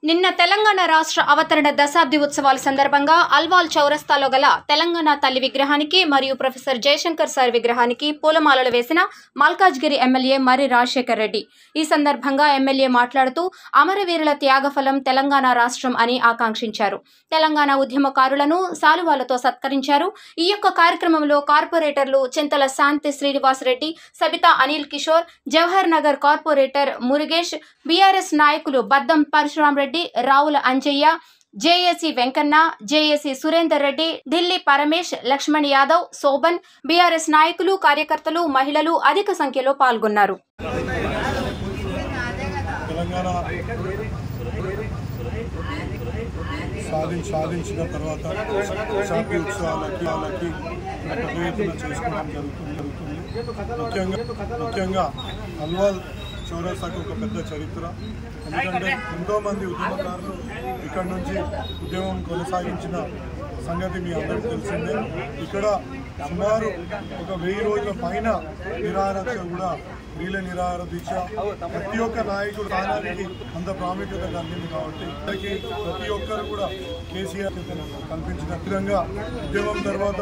నిన్న తెలంగాణ రాష్ట్ర అవతరణ దశాబ్ది ఉత్సవాల సందర్భంగా అల్వాల్ చౌరస్తాలో గల తెలంగాణ తల్లి విగ్రహానికి మరియు ప్రొఫెసర్ జయశంకర్ సార్ విగ్రహానికి పూలమాలలు వేసిన మల్కాజ్గిరి ఎమ్మెల్యే మర్రి రాజశేఖర్ రెడ్డి. ఈ సందర్భంగా ఎమ్మెల్యే మాట్లాడుతూ అమరవీరుల త్యాగఫలం తెలంగాణ రాష్ట్రం అని ఆకాంక్షించారు. తెలంగాణ ఉద్యమకారులను శాలువాలతో సత్కరించారు. ఈ యొక్క కార్యక్రమంలో కార్పొరేటర్లు చింతల శాంతి శ్రీనివాస్ రెడ్డి, సబితా అనిల్ కిషోర్, జవహర్ నగర్ కార్పొరేటర్ మురుగేష్, బీఆర్ఎస్ నాయకులు Baddam Parashuram Reddy, Ravula Anjaiah, JAC Venkanna, JAC Surender Reddy, Delhi Paramesh, Laxman Yadav, Shobhan, BRS నాయకులు, కార్యకర్తలు, మహిళలు అధిక సంఖ్యలో పాల్గొన్నారు. సాధించిన తర్వాత శాంతి ఉత్సవాలకి చేసుకోవడం జరుగుతుంది. ముఖ్యంగా అల్వాల్ చౌరస్తాకు ఒక పెద్ద చరిత్ర. ఎందుకంటే ఎంతోమంది ఉద్యమకారులు ఇక్కడ నుంచి ఉద్యమం కొనసాగించిన సంగతి మీ అందరికీ తెలిసిందే. ఇక్కడ సుమారు ఒక 1000 రోజుల పైన నిరాహార కూడా వీళ్ళ నిరాహార దీక్ష ప్రతి ఒక్క నాయకుడు స్థానానికి అంత ప్రాముఖ్యత కలిగింది. కాబట్టి ప్రతి ఒక్కరు కూడా కేసీఆర్ కల్పించిన విధంగా ఉద్యమం తర్వాత